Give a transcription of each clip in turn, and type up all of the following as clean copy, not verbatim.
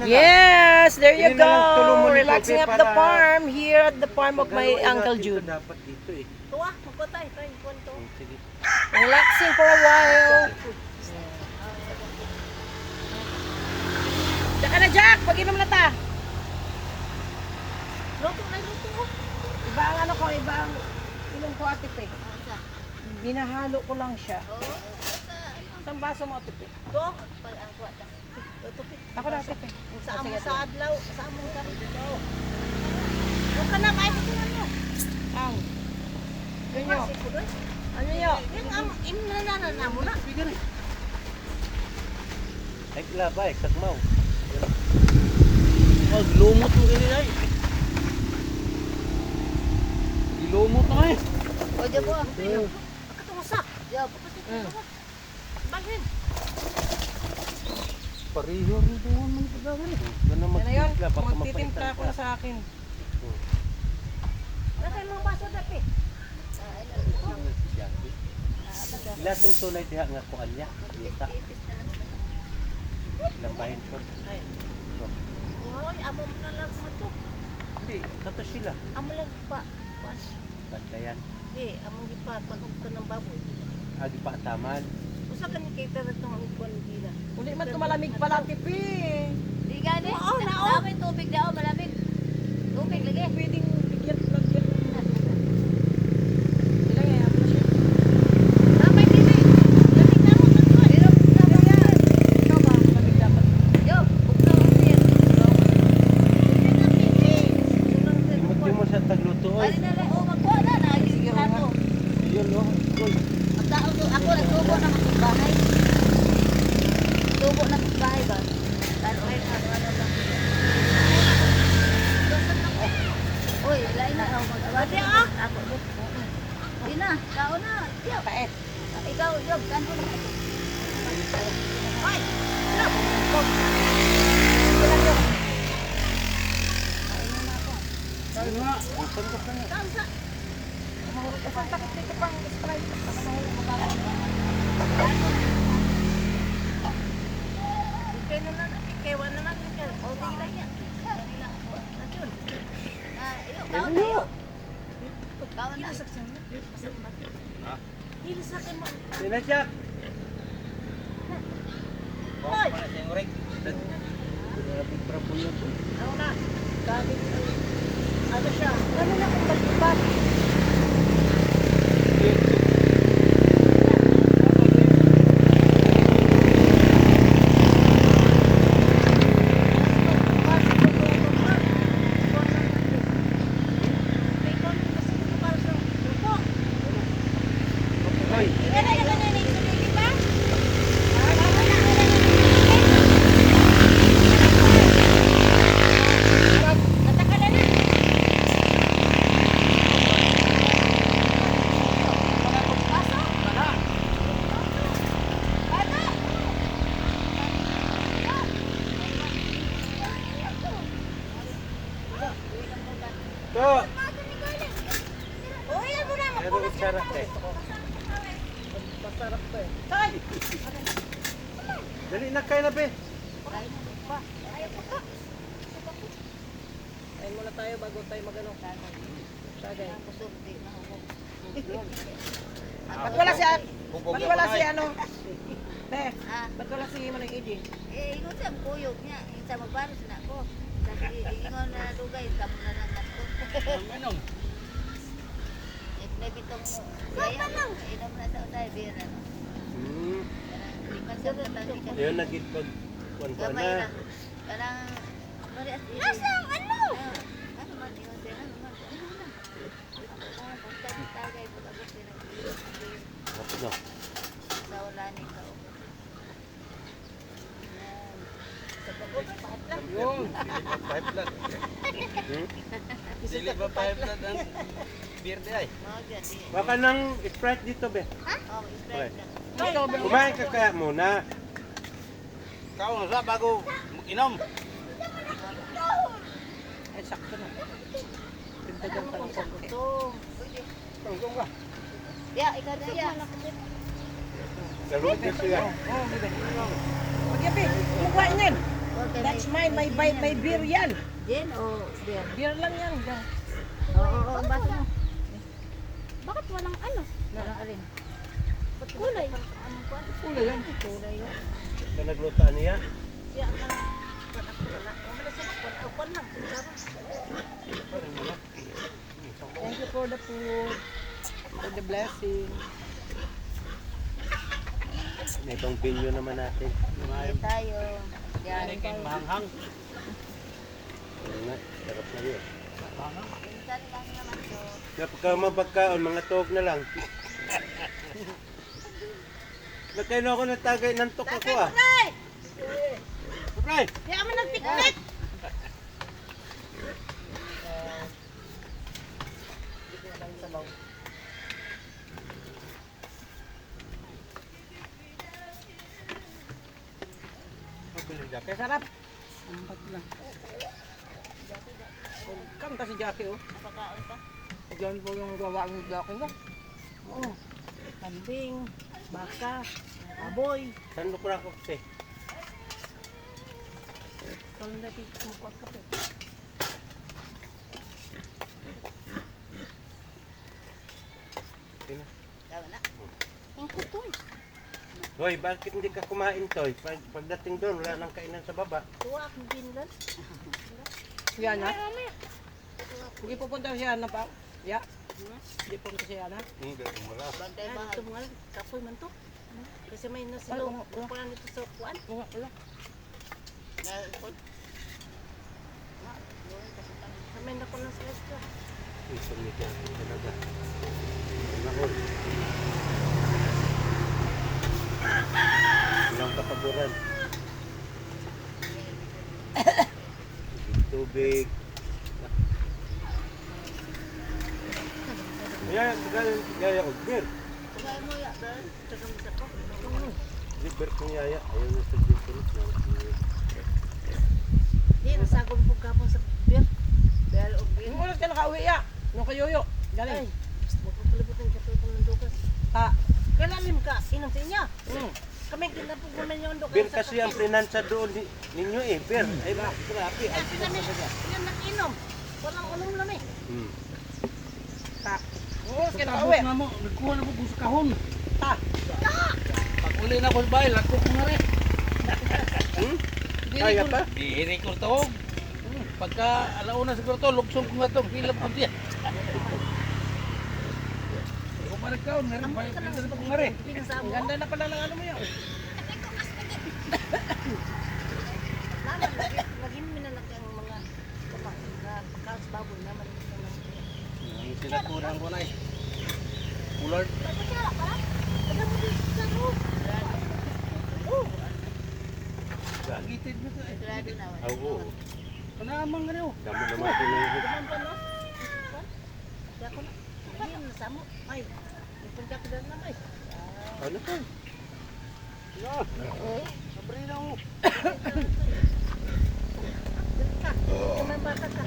Yes, there you go. Relaxing up the farm here at the farm of my Uncle Jude. Dapat dito eh. Tuwa, magpatay. Tayo, kwento. Sige. Relaxing for a while. Tsaka na, Jack. Pag-inom na ta. Luto na, luto. Iba ang ano ko, iba ang inom ko, Ate Pe. Binahalo ko lang siya. Isang baso mo, Ate Pe. Ito. Luto. Ako na, Ate Pe. Sa among sa adlaw, sa among sa adlaw. Huwag ka na, kaya tingnan mo. Ang. Yun nyo. Ano yun? Yung imnanana mo na. Ay, labay, sagmaw. Lumot mo ganyan ay. Ilumot na eh. O, dyan po. Akatungasak. Dyan po. Balhin. Pariho rin doon mga pagkakan eh. Yan na yun. Magtitimpla ko na sa akin. Nasa yung mga baso dati. Ila itong tunay diha nga kuan niya. Kita. Lambahin ko. Oy, amo mo na lang mo ito. Hindi, kato sila. Amo lang pa. Bantayan. Hindi, amo pa. Pag-up ka ng baboy. Agi pa taman. Usa ka ni kater itong ipon nila. Uli man tumalamig pala, Ate Pe. Di gani. Oo, nao. May tubig daw, malamig. Tubig lagi. Pwedeng bigyan lagyan. Ilang yan? May tubig. Lamig na mo. Pero, tama yan. Ikaw ba? Lamig dapat. Yo, bukla mo siya. Hindi mo siya tagluto oy. Ari na lang. O, magkuha na. Sige, ako. Yun no. Ang tao to, ako nagtubo na magbahay. Tubo na magbahay ba? Ano lang. Uy, lain na ako mag-awadi ah. Ako yun. Di na, kao na. Yo, paet. Ikaw, yo, kanto na. Ay, ano? Ilan yun? Kain na ako. Ay nga, ang sandok na nga. Kain sa. Isang takot dito pang Sprite. Ako na yung mababa. Ikay na na, ikewan na natin ka. O, di lang yan. Nandiyon. Kaon na yun. Kaon na. Ha? Hilisakin mo. Sina Jack. Hoy! Grabe trapo yun. Ako na. Gamit ano siya? Ano na kung magbubat? Hoy, to. Pero sarap eh. Masarap to eh. Dali na kayo na be. Kain muna tayo bago tayo magano. Sagay. Ba't wala si ano? Te, ba't wala si Manong Eddie? Ingon siya, kuyog niya. Isa magbaros na ako. Ingon na dugay, kamo na lang ako. Manong. May bitong saya. Inom na sa utay, bira. Yun nagit pag kuwan ko Gamay na. na. Parang, nasang ano? Ano man, ingon siya. Ano man. Tagay po tapos Tapos no. sa wala ni ka. Yun. Five blood. Dili ba 5 blood ang beer di ay? Baka ng Sprite dito be. Oh, Sprite lang. Ikaw ba? Kumain ka kaya muna. Kaon sa bago inom. Ay, sakto na. Pintagan pa ng konti. Tungkong ka. Ya, ikaw na ya. Laruin din siya. Oh, bibe. Pagyabi, kumukuha niyan. okay. That's mine. May beer yan. Gin o beer? Beer lang yan. Yan. Oo, ang baso mo. Bakit walang ano? Walang alin. Ba't kulay? Anong kuwan? Kulay yan. Kulay yun. Ito nagluto niya. Siya ang kuwan ako wala. Ang wala siya kuwan. Ang kuwan lang. Thank you for the food. For the blessing. May itong pinyo naman natin. Hindi tayo. Yan. Mahanghang. Ayun nga, sarap na yun. Minsan lang naman to. Kapag mapagkaon, mga tuog na lang. Nagkaino ako ng tagay, nantok ako ah. Right! Di ako nagpiknik. Kaya sarap. Ampat lang. Kanta si Jackie oh. Pagkaon pa. Diyan po yung gawa ng Jackie no. Oo. Kambing, baka, aboy. Saan mo kura ko kasi? Kalau na pito mo ko kape. Tama na. Ang kutoy. Hoy, bakit hindi ka kumain, Toy? Pagdating doon, wala nang kainan sa baba. Tuwa akong binlan. Yan ha. Hindi pupunta siya na pa. Ya. Hindi pupunta siya na. Hindi, wala. Bagay Ay, ba? ito mga kapoy man to. Kasi may Ay, nasilo. wala. Kukulan dito sa kuwan. Wala. Kamay na ko ng celeste. Ito niya talaga. Nahol. Ilang kapaguran. Tubig. Yaya og beer. Kaya mo ya. Tagang isa ko. Beer kong yaya. Ayaw na sa beer ko. Di, nasagom po kapon sa beer. Beer o beer. Yung ulit ka nakauwi ya. Yung kayoyo. Galing. Magpapalibutan ka po ng dugas. Ha. Kailalim ka. Inom sa inyo. Mm. Kami kinapog naman yung dugas. Beer kasi ang pinansa doon ninyo eh. Beer. Ay ba? Grabe. Ang Kami pinansa siya. yan nag-inom. Walang ulam lang eh. Ha. Yung ulit ka nakauwi. mo, nagkuha na po ko sa kahon. Ha. Pag uli na ko sa bahay, lagko ko nga rin. Kaya pa? Di record to. Pagka alauna siguro to, luksong ko nga to. Hilap ko diyan. Kung pa nagkaon, nga rin. Pwede na pa ko nga rin. Ang ganda na pala ng ano mo yun. Laging minalaki ang mga pagkakas baboy naman. Ang sinakurang ko na eh. Kulard. Gitid mo to eh. Sigurado na. Oo. Kanamang nga rin. Damo naman ito na yun. Naman pa no? Kaya ko na. Ayun, nasamo. Ay, nagpunta ko doon naman. Ano to? Yan. Sabri na mo. May bata ka.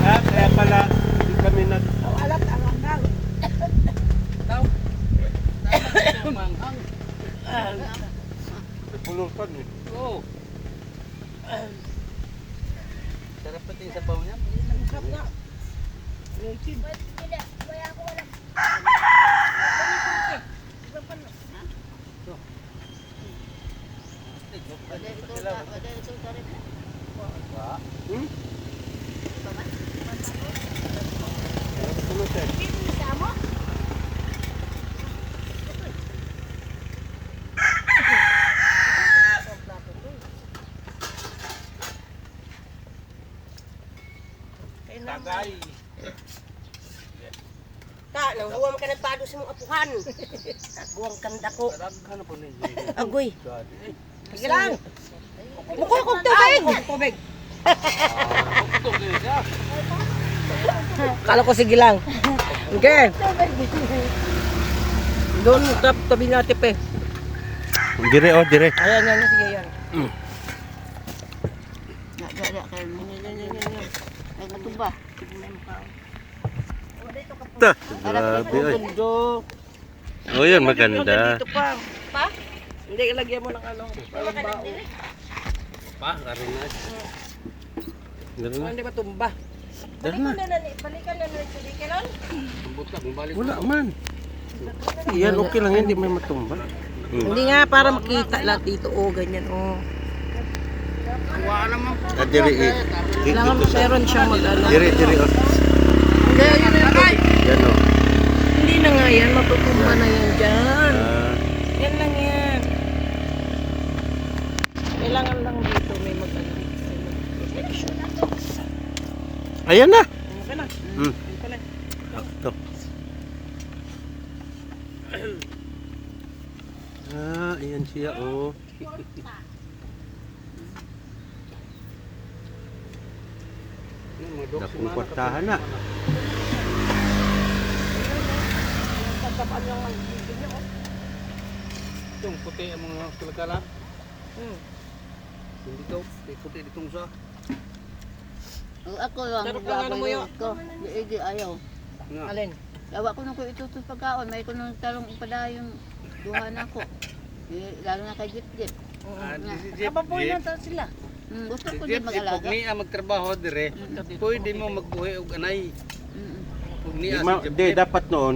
Kaya pala, hindi kami nag... Ang alat, ang hanggang. Tao. Tama ito, manghang. Pulutan eh. Oo. Sarap pati yung sabaw niya. Ang sarap nga. Related. Wala ito ka rin. Hmm? Pulutan. Nasamo? Tagay. Ta, nang huwag ka nagpado sa mga apuhan. Huwag kang dako. Ano po ninyo? Agoy. Sige lang. Mukha kong tubig. Tubig. Ito din siya. Kala ko sige lang. Okay. Doon, tabi natin pe. Dire oh, dire. Ayan, yan, sige yan. Gak kayo. Nagkatuba. Ta, grabe ay. Oh, yun, maganda. Dito pa. Pa? Hindi, ilagyan mo ng ano. Parang bao. Pa, karin na. Ganun na. Hindi ba tumba? Ganun na. Balikan na na ito. Kanon? Tumbot ka, bumalik. Wala man. Yan, okay lang. Hindi may matumba. Hindi nga, para makita lahat dito. Oh, ganyan. Oh. Kuha naman. Diri, Kailangan meron siyang mag-ano. Diri, oh. Hindi, yun na yun. Yan, oh. Hindi na nga yan. Matutumba na yan dyan. Ah, Yan lang yan. Kailangan lang dito may mag-ano. ayan na. Ano ka na? Hmm. Ano ka na? Ito. Ayan siya, oh. Dakong kwartahan na. Tatapaan lang ang dito niya. Oh. Itong puti ang mga kalakala. Hmm. Hindi daw, may puti ditong sa. Ako lang, Sarap lang ano mo yun. ko. Di ayaw. Nga. Alin? Yawa ko nung ko ito sa pagkaon. May ko nung talong ipada yung duha na ko. Lalo na kay Jip. Ah, si Kapapoy na sila. Gusto ko Si din Jeff, mag-alaga. pag niya magtrabaho dire, pwede mo magbuhi og anay. Pag niya si Di, Jeff. dapat noon,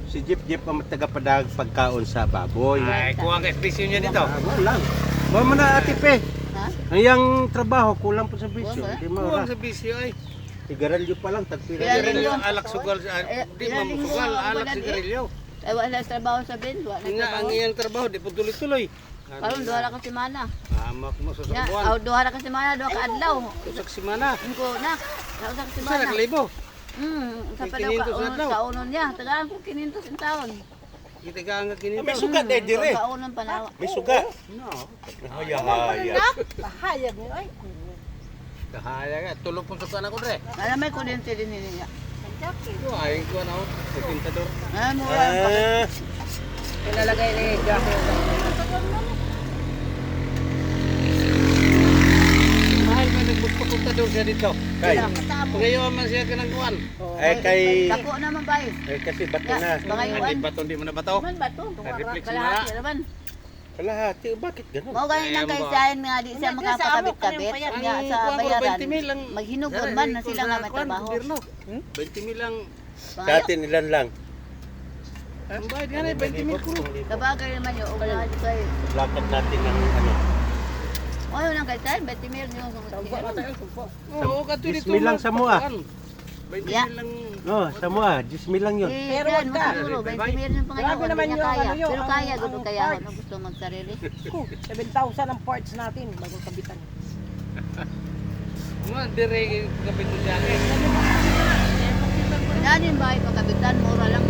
si Jeep ang tagapadag pagkaon sa baboy. Ay, kuha ka espisyo niya dito. Wala lang. Wala mo na ate pe. Ha? Ang trabaho, kulang po sa bisyo. Wala. Di mo Kuha ra. sa bisyo ay. Sigarilyo pa lang, tagpira. Kaya Sigarilyo, rin yun. alak sugal sa di Ilan mo linggo sugal, ang alak balan, sigarilyo. Ay, wala sa trabaho sa Ben. Wala na Nga ang trabaho. iyang trabaho di po tuloy-tuloy. Parang duha ra ka semana. Amak mo sa Ya, sabuan. aw duha ra ka semana, duha ka adlaw. Usak simana. Ko na. Sa ka Isa semana. na kalibo. Sa May pa daw 500 ka sa adlaw. sa unon niya. Tagaan ko 500 in taon. Kita ka nga kinito. May sugat eh, dire. Sa unon pa na. May suga. No. Haya-haya. Bahayag niyo. Ay, Kahaya ka, tulog po sa kuwan ako dre. Alam may kuryente din niya. Ito ay kuwan ako, sa pintador. Ah, mura ang kapit. Ah, pinalagay ni Jackie. Mahal man nagpuntador siya dito. kay. Pagayon man siya ka ng kuwan. Ay, kay. Dako naman ba eh. Ay, kasi bato na. Baka Ay, iwan. bato hindi mo na bato. Man ba to? Nag-reflex Kalahati naman. Kalahati, bakit ganun? Mao ganyan ang kaysayan nga di siya makapakabit-kabit nga sa bayaran. Maghinugon man na sila nga may trabaho. 20,000 lang. Sa atin, ilan lang? Ang bayad nga na, 20,000 kuro. Kabagay naman yun. Uga di kayo. Lakad natin ng ano. O yun ang kaysayan. 20,000 yung Oo, kato dito. 10,000 lang sa mua. 20,000 lang. Oh, sa mua, 10,000 lang yun. Pero Pero wag wag ka. ka. 20,000 yung pangayawan. Grabe naman Hindi niya yung kaya. ano yun, Pero ang- kaya gusto ang kaya. parts. Ano gusto magsarili. 7,000 ang parts natin bago kabitan. Mga dire kapit mo dyan eh. Yan yung bahay pagkabitan. Mura lang.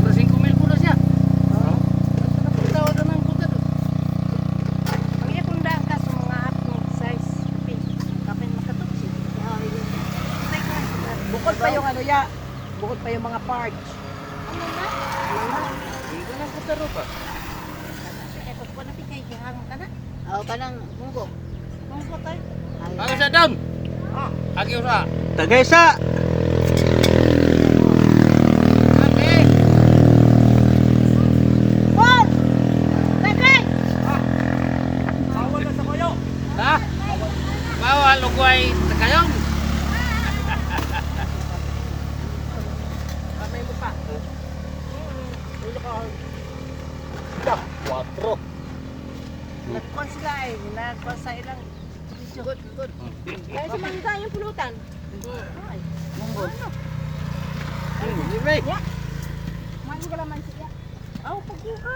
Mas 5,000 ko na siya. Tawad na ng kuta doon. Ang iya kung daan ka sa mga atong size kapin makatuksi. Bukod pa yung ano ya, bukod pa yung mga parts. Hindi ko na kuta ro pa. O kanang munggo. Ako sa down. Aki usa. Tagay sa! Ate. Bawal na sa kuyo. Ha? Bawal ugway sa kayong. Kamay mo pa. Quatro. Nagkon sila eh. Nagkon sa ilang. Good, good. Kaya sumanda yung pulutan. Ay. Munggo. Hindi ba? Mano ka naman siya. Aw, pagbuka.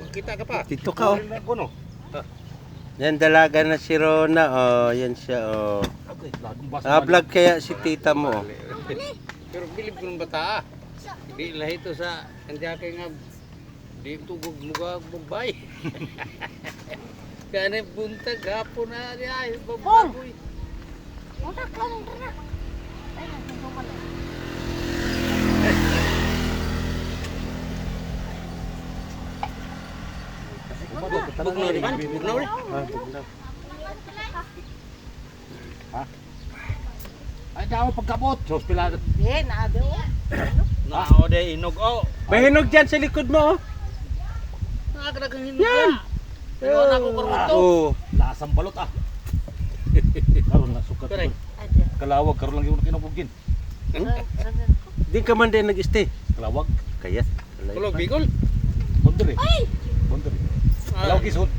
Kita ka pa. Dito ka, oh. Kuno. Yan, dalaga na si Rona, oh. Yan siya, oh. Vlog kaya si tita mo, oh. Pero bilib ko ng bata. Di lah ito sa kanjake nga di tugog muga bugbay. Kaya buntag hapon na niya baboy. Utak lang, tara. Ay, nagsusuman na. Bugnaw di man? Bugnaw di? Ah, bugnaw. daw pagkabot. Sos pila. Eh, naado. Nao de inog oh. May hinog dyan sa likod mo, oh. Nakakadagang hinog Yan. na. Iwan ako karuto. Oo. Lasang balot ah. Karon na sukat. Correct. Kalawag karon lang yung kinubugin. Di ka man din nag-stay. Kalawag. Kaya. Kulog bigol. Bondere. Bondere. Kalawag isod.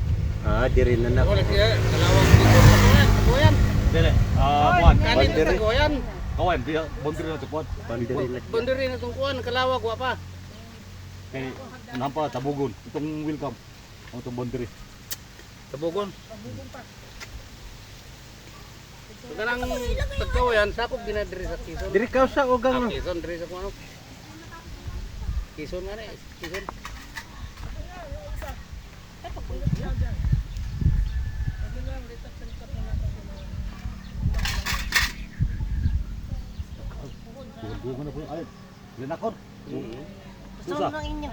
Ah, di rin na Ako lagi kalawag bigol sa kuyan. Dere. Buwan. Kanin Bandere. sa kuyan. Kawan dia bondere na tupuan. Bandiri na. Bondiri na tong kuan kalawag wa pa. Kay nampa tabugon itong welcome. Itong bondere. Tabugon. So kanang tagkawayan sakop ginadiri sa Quezon. Diri ka sa ugang. Quezon diri sa kuno. Quezon nga ni, Quezon. Bugon na po. Ay. Linakon. Gusto mo ng inyo.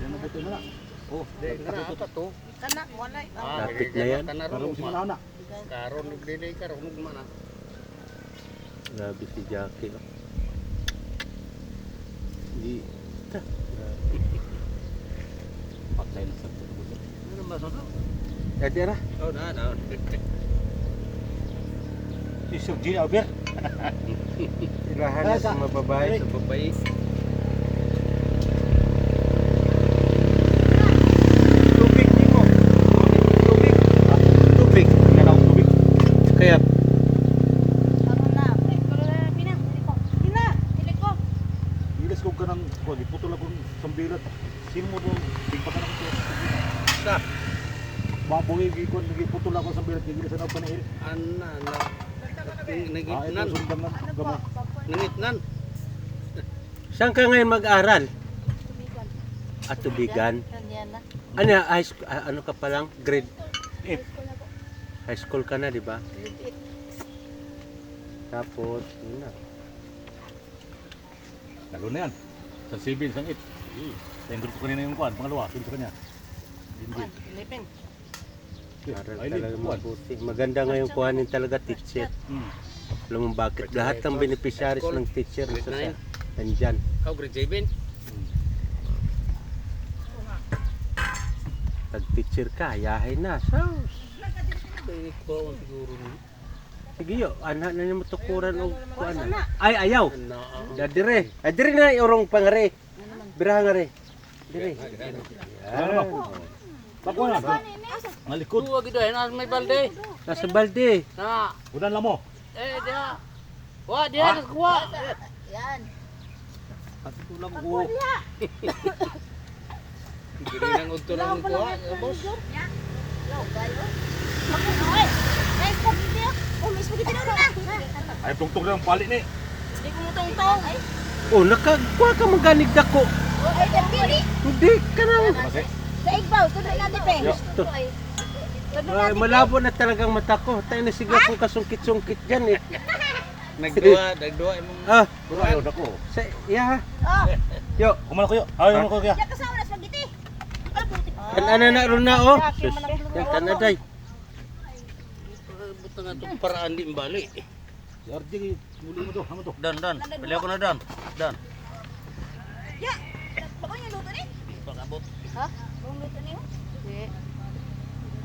Yan na buto na. Oh, Kana apa to? Kanak, walay. Tapik na yan. karon si manahon na. Karon nagdilay karon man na. Grabe si Jackie. Oh. Di. Patay na sa buto. Ano ba sono? Dadi ra. Oh, na. Isog G Albert. Ilahan na sa mababae. Sa babae. Tubig di mo. Tubig. Tubig. Kanaw tubig. Kaya Karon na. Karon na pinang. Dili ko. Ilas ko kanang ko giputol akong sambilat. Sino mo bang tingpakan ako sa. Sa Baboy gikon giputol ako sa sambilat gigil sa napan iri. ana na. Ito Nangitnan. sundan na gamay. Nangitnan. saan ka ngayon mag-aral? At tubigan. Yan na. Ano, high school, ano ka pa lang? Grade 8. High school ka na, di ba? Tapos, yun na. Lalo na yan. Sa civil, sa 8. Tengger ko kanina yung kuan, pangalawa, sa kanya. Hindi. Lipin. Aral Ay, talaga kuan. mabuti. Maganda ngayon kuhanin talaga teacher. Alam mo bakit? Lahat ng beneficiaries ng teacher Grade sa nine. nandyan. How grade 7? Pag-teacher ka, yahay na. So, Ay, ko siguro ni. sige yo, anak na niyo matukuran o kuan. Ay, ayaw. Ana. Dadire. Adire na urong pangare. Biraha nga re. Dire. Yan. Bako na. Malikod. Tuwa gid ay na may balde. Nasa balde. Na. Udan lang mo. Dia. Wa dia kuha. Yan. At ito lang ko. Diri nang udto lang kuha, boss. Yo, kayo. Oy. Guys, ko video. Oh, miss mo gid na. Ay tungtong lang pali ni. Di ko mo tong. Ay. Oh, nakakuha ka maganig dako. Ay, dapili. Hindi ka na. Kasi Sa igbaw, tuloy na dipe. Ito. Ay, malabo na talagang mata ko. Tayo na sigla kung kasungkit-sungkit dyan eh. Nagduwa imong Ah, puro ayaw dako. sa, yeah. Oh, Yo, Kumal ko yo. Ayaw ko kaya. ya kasama na spaghetti. Ay, puti. kan ana na ron na oh. Sus, yan kan na day. butang atong paraan di mbali. Si RJ muli mo to, hamo to. Dan. Bili ako na dan. Dan. Ya. Bago niya luto ni. Pagabot. Ha? Kung luto niyo? Di.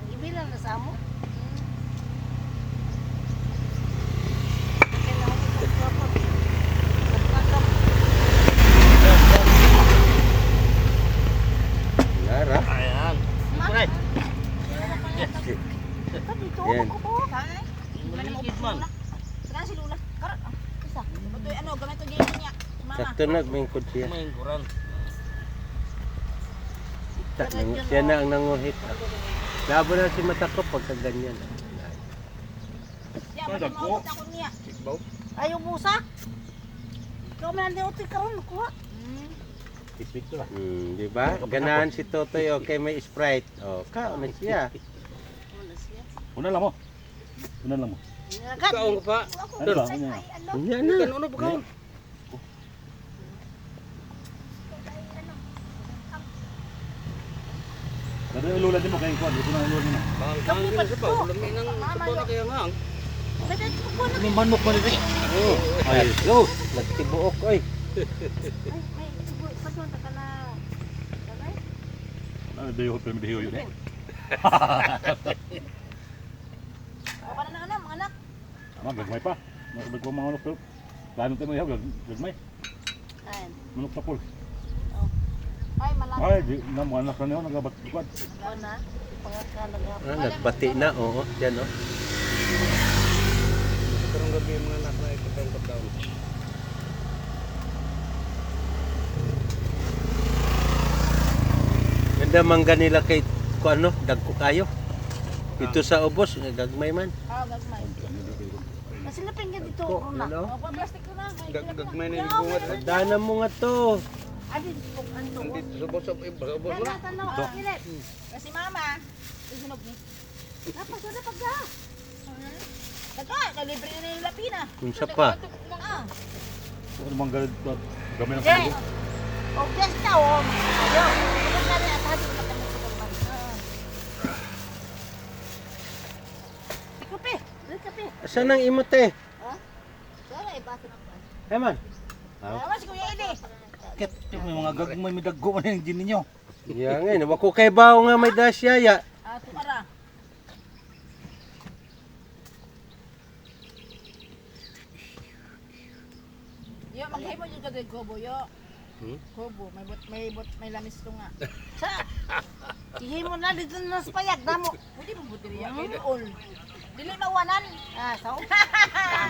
Ibilang na sa amo. Nara. Ayan. Pre. Yan. Maligid man. Saka si Lula. Karat. Isa. Ito ano, gamit to game niya. Mama. Sakto nagmingkod siya. Main kuran. Siya na ang nanguhit. Labo na si mata ko pagka ganyan. Ya, mo ako niya. Sigbaw. Ayaw busa. Ikaw man ang utoy karon kuha. Isip to lah. Di ba? Ganahan si Totoy okay may Sprite. Oh, kao na siya. Una lang mo. Una lang mo. Agad. Kaon ko pa. Ano ba? Ano yan? Unya na. Kan uno pa kaon. Dado Yung lula din mo kay kuan, ito na yung lula mo. Bang din sa pa, ulam ni nang sabaw na kaya nga. May manok man din. Oh, Ay, go. nagtibuok oy. May subo sa tuwan ka na. Dalay. Ano dayo ko pero dayo yun eh. O, paano na anak, mga anak? Ama gagmay pa. Masabag ko mga manok pero plano tayo mo ihaw gagmay. Ayan. Manok sa pool. Ay, malaki. Ay, di na mga anak na niyo nagabat kuan. Ano na? Pangakalaga. Nagbati na, oo. Yan, oh. Karong gabi yung mga anak na ipatengkot daw. Ganda mangga nila kay ano, dagko kayo. Ito sa ubos, gagmay man. Gagmay. Masilapin ka dito, Ko, Rona. ano? O, plastic ko na. Gagmay na yung bunga. Dana mo nga to. Adi, kung ano. Nandito sa ubos mo na. Tanaw, kilit. Kasi mama, isunog ni. Dapat na pagka. Daga, kalibre na yung lapina. Unsa pa? Ah. Ano mang galit gamay ng Okay. pulo. O, guess na, o. Yo, ito na rin at hati na kami sa pagman. Kape, kape. Asan ang imot eh? Ha? Sana, ipasa na pa. Eman. Awas, Kuya Eli. Ket, may mga gagmay may daggo man yung gin ninyo. Iya nga, wako kay bawo nga may dasyaya. Tumara. Yo, maghimo yung kagay gobo, yo. Gobo, may lamis to nga. Sa, ihimo na dito na sa payag, damo. Pwede mo buti riya, kayo all. Dili mawanan. So?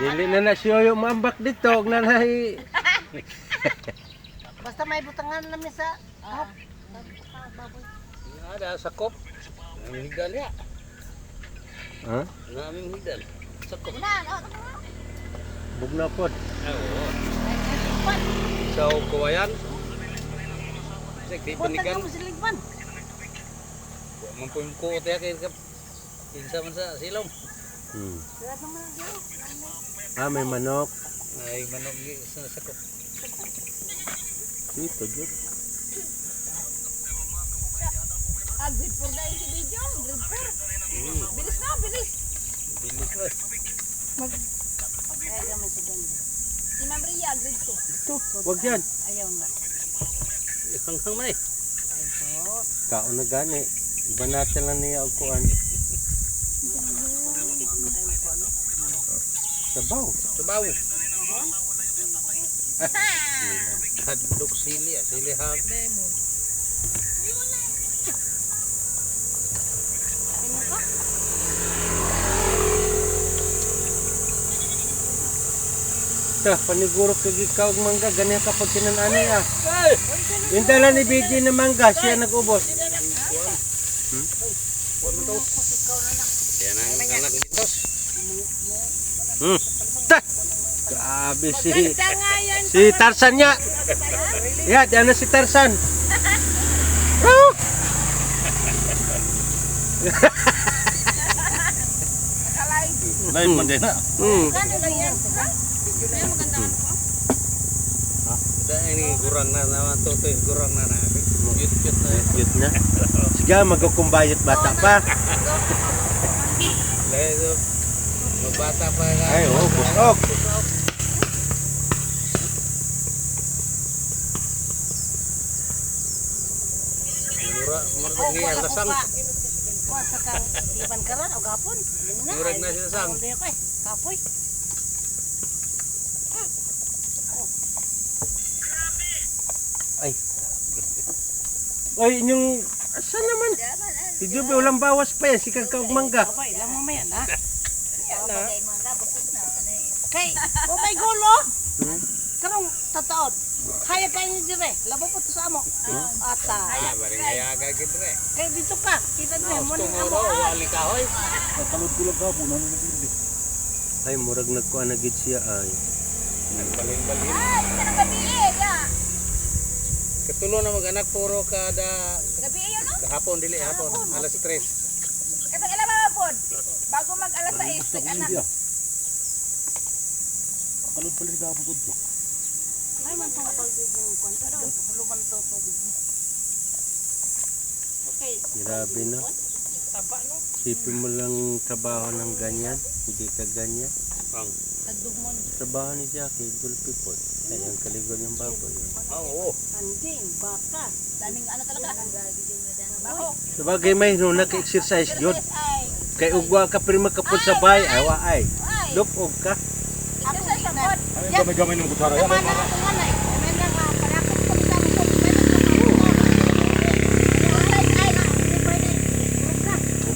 Dili na siyo yung mambak dito, og nanay. Basta may butangan namin sa... Ada sakop. Naming higdal ya. Ha? Naming higdal. Sakop. Bugna pod. Oo. So, kawayan. Di panikan. Mampuin ko tayo kay pinsa man sa silom. Ah, may manok. Ay manok sa sakop. Dito, jud. Grade 4 na yung video. Grade 4. Bilis na, bilis. Bilis ba? Kaya naman si Ganda. Si Ma'am Ria, grade 2. Ito, wag yan. Ayaw na. Hanghang man eh. Kaon na gani. Iba natin lang niya og kuan. Sabaw. Sabaw. Hadlok sili, sili hag. Ta, paniguro kag ikaw og mangga gani kapag kinananay ah. Yung dala ni BJ na mangga, siya nag-ubos. Yan ang anak nitos. Ta! Grabe si Tarzan niya. Ya, diyan na si Tarzan. Oh! Lain man din na. Dahil ini gurang na naman to gurang na na. Cute na. Cute na. Sige, magkukumbayot bata pa. Dahil ito, magbata pa ka. Ay, oh, busog. Murag niya sa sang. Kuha sa kang iban karon o gapon. Murag na siya sang. Kapoy. Oy, inyong asa naman? Si Jubi, walang bawas pa yan. Si Kagkaog Mangga. Abay, lang mo mayan ha. Kay, o may gulo. Karong tataon. Kaya kayo ni dire. Labo po to sa amo. Ata. Ay, bari nga yaga gidre. Kay dito ka. Kita niyo mo ning amo. Tumuro, wali kahoy. Kalod ko lang kapo nang nagindi. Ay, murag nagkuha na gid siya ay. Nagbalin-balin. Ay, kanang gabi ya. Katulo na mag-anak puro kada Gabi yun no? kahapon dili hapon alas 3. Katong ilan mga pod. Bago mag alas 6 nag-anak. Kalod pala rin kapo to. Ay man tong pag yung kwento daw. Luman to tubig. kay Grabe na. Taba no. Sipin mo lang trabaho ng ganyan. Hindi ka ganyan. Ang. nagdugmon. Trabaho ni Jackie, gulpi po. Ay, ang kaligon yung baboy. Oo. Kanding, baka. Daming ano talaga. Baho. Sabagay may no, naka-exercise yun. Ay. Kay ugwa ka pero makapod sa bay, awa ay. Ay. Lupog ka. Ako sa sabot. Ano yung gamay-gamay ng kutsara yan? Naman na ako nanay. Naman na nga palakot ko sa ako.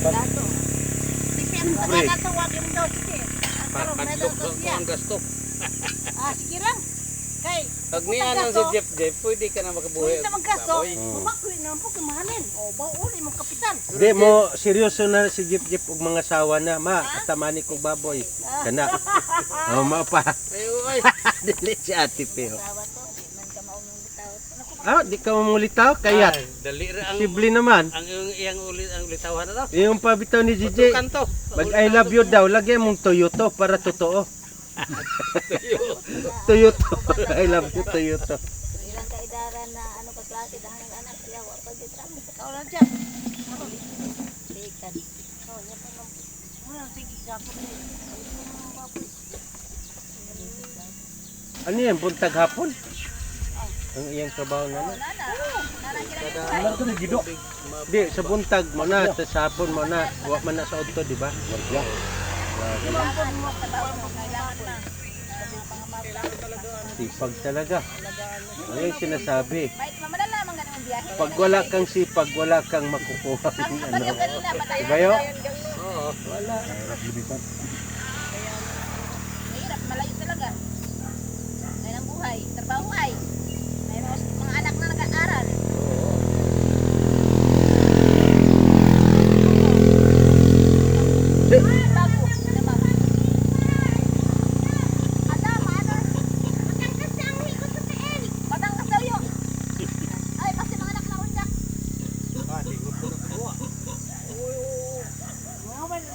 Dato. Sipian sa Pre. dato wag yung daw sige. Pero may daw Padlok siya. ang gasto. Ah, sige lang. Kay, Pag niyanan si Jeff, pwede ka na makabuhay. pwede naman gasto. Baboy. Mamakwi na po kamahalin. O, bauli mong kapitan. Di mo, seryoso na si Jeep Jeep ug mga sawa na. Ma, katamani kong baboy. Kana. Oh, mapa. Ay, ay. Dili si Ate Peo. Tawa to, di man ka maunong bitaw. Ah, di ka mamulitaw? Kayat. Ay, dali ra ang Sibli naman. ang iyang ulitawan na daw. Yung pabitaw ni Gigi. Kanto. Mag I love you daw. Lagyan mong Toyoto para totoo. Toyoto. I love you Toyoto. Ilang kaidaran na ano ka klase dahil ang anak siya wa pa gid kami. Kaulan dyan. Bikan. Oh, yan pa lang. Muna, sige, gapon na yun. Ano yan? Buntag hapon? Ang iyang trabaho na na. Ano ito ni Gido? Di, sa buntag mo na. Sa hapon mo na. Wa man na sa auto, di ba? Warga. Sipag talaga. Ano yung sinasabi? May mamadala man ganun ang biyahe. Pag wala kang sipag, wala kang makukuha. Ang Ano? bagyo kanina, patayo. Diba yun? Oo. Hirap lumisan. Mahirap, malayo talaga. Ngayon ang buhay, trabaho ay. May mga anak na nag-aaral. Bago, diba? Matangkas daw yun. Ay, kasi mga anak na undak. Mga wala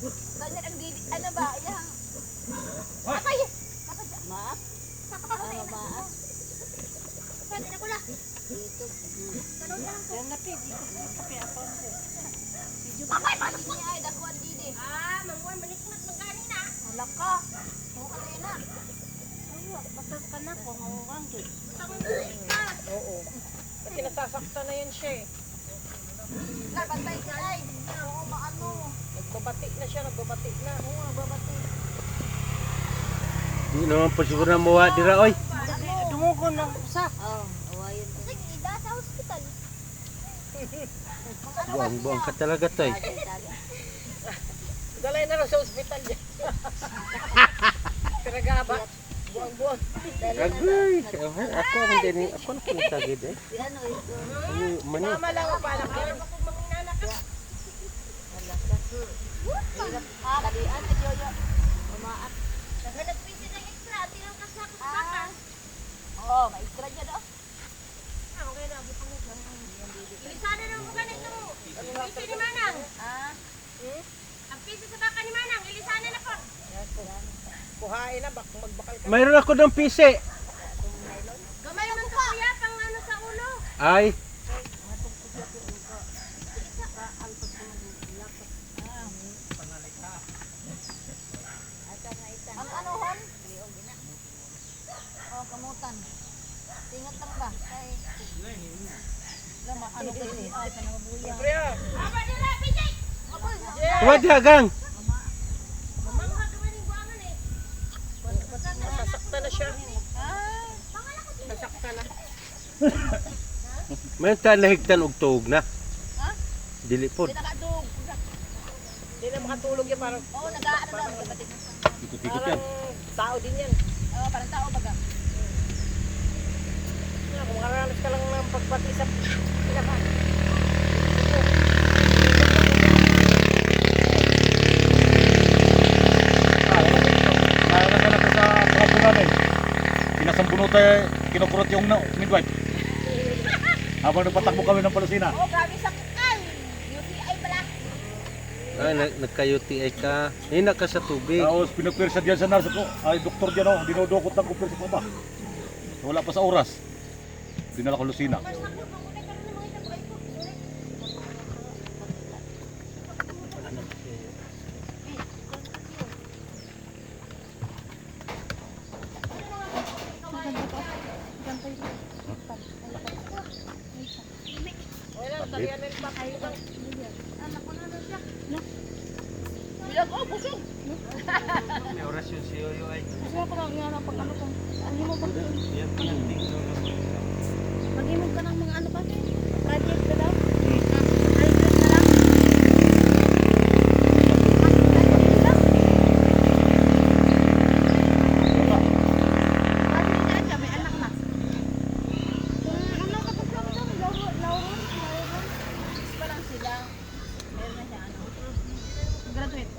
sa ganyan ang dili, ano ba, yang Akay! Maap. Ano ba? Pwede na ko lang. Dito. Yan na pig, kape ako. Akay, balik niya ay, dakuan dili. Ah, manguan, manikmat magkani na. Wala ka. Oo ka tayo na. Basta ka na ko, manguan ko. Oo. Kasi nasasakta na yan siya eh. Labantay ka ay. Oo, maano. Nagbabati na siya, nagbabati na. Oo, babati. Hindi naman po siguro na muha dira, oy. Dumugo ng usa. Oh, awayon ko. Ida sa hospital. Buang-buang ka talaga, toy. Dalay na lang sa ospital dyan. Piragaba. Buang-buang. Agay. Ako ang din. Ako ang pinagtagid eh. Ano ito? Ano, mani. Mama lang ang pala. Ah, kadian ka yoyo. Umaak. Nagpisi ng extra, tinang kasak baka. Oh, may extra dyan oh. Ilisana ng buka nito. Pisi ni Manang. Ah, Ang pisi sa baka ni Manang, ilisana na po. Kuhain na, magbakal ka. Mayroon ako ng pisi. Gamay man ka kuya, pang ano sa ulo. Ay, ang ano hon? Oh, kamutan. Tingat lang ba? Kay lama ano kasi ay panabuya. Priya, Aba nila, pisi. tuwa di hagang. Mamangha ka man yung buwangan eh. nasasakta na siya. Ay, Nasakta na. May talahigtan og tuog na. ha? Dili po. Di nakadug. Hindi na makatulog yan, parang Oh, nag-aano lang. Kapatid. Ikot-ikot yan. tao din yan. Oh, parang tao baga. Kung makaranas ka lang ng pagpati sa pinaka. Nakakanak ko sa kapo namin. Sinasambunutan kinukurot yung midwife. Habang nagpatakbo kami ng Palusina. Oh, grabe saktan. UTI pala. Ay, nagka-UTI ka. Hina ka sa tubig. Tapos pinupirsa diyan sa nurse ko. Ay, doktor diyan oh, dinudukot ng kupirsa ko ba? Wala pa sa oras. Dinala ko Lucina. May orasyon si Yoyo ay. Gusto ko lang nga pag ano kung ano mo ba? Yan pa ng tingno. Mag-imog ka ng mga ano ba? Project ka daw? Hmm. Project ka lang? May anak na. Ano ka pa daw? Lauron? Pa lang sila. Meron na siya ano. Graduate.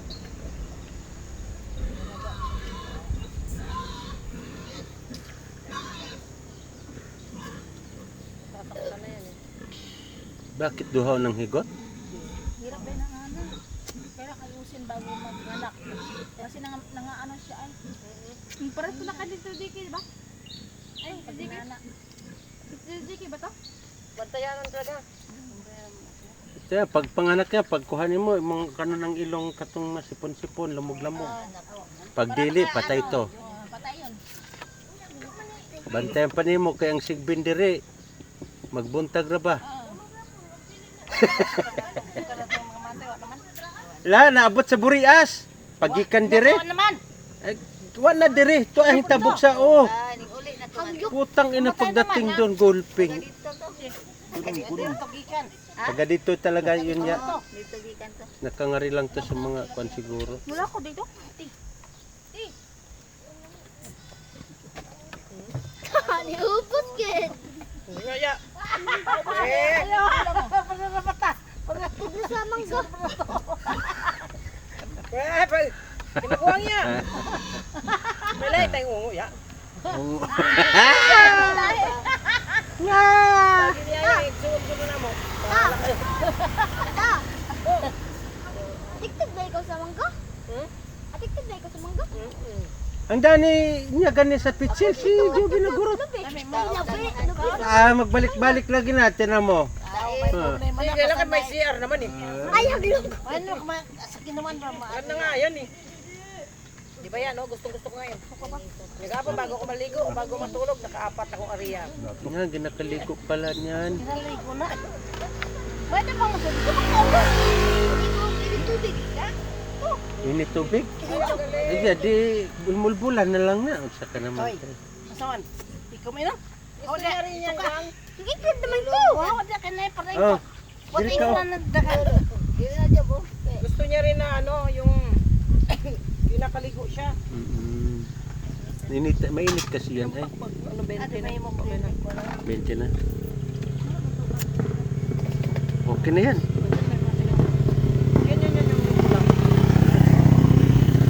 Tatakta na yan eh. Bakit duhaw ng higot? Hirap ba ng ano? Kaya ayusin bago mag-anak. Kasi nangaano siya ay. Parang na ka dito, Diki, ba? Ay, Pag Diki. nana. Diki ba to? Bantayanan talaga. Kaya pag panganak niya, pag kuhanin mo, mga kanon ng ilong katong masipon-sipon, lamog-lamog. Pag dili, patay to. Patay yun. Bantayan pa nimo kay ang sigbin diri. Magbuntag ra ba? La, naabot sa burias. Pagikan diri. Ano naman? Ay, wa na diri. To ang tabok sa o. Ay, uli na to. Putang ina pagdating doon, gulping. Dito gikan. Taga dito talaga yun ya. Dito gikan to. Nakangari lang to sa mga kwan siguro. Wala ko dito. Niupot kid. Ngaya. Tignan sa mangga. Kinakuha niya. Malay tayong ungo ya. Oo. Lagi niya yung sunog na mo. Addicted ba ikaw sa mangga? Addicted ba ikaw sa mangga? Ang dani niya gani sa pitsil si Joby Nagurot. Ah, magbalik-balik lagi natin na mo. Sige lang kan may CR naman eh. Ay, haglog. Ano kuma sa kinuman ba ma? Ano nga yan eh. Di ba yan, oh? Gustong-gusto ko ngayon. Nagapa bago ko maligo, bago matulog, nakaapat akong ariya. Nga, ginakaligo pala niyan. Kinaligo na. Pwede bang masabi ko? Tubig. Init tubig? Ay, di, bulbulan na lang na. Unsa ka naman. Asawan. Ikaw may na. Gusto niya rin yan lang. Addicted naman ko. Wow, di ka na paray. Oh, Wala dili ka. na nagdagan. Gusto niya rin na ano, yung pinakaligo siya. Init, mainit kasi yan ay. Ano, 20 na. May mo 20 na. Okay na yan.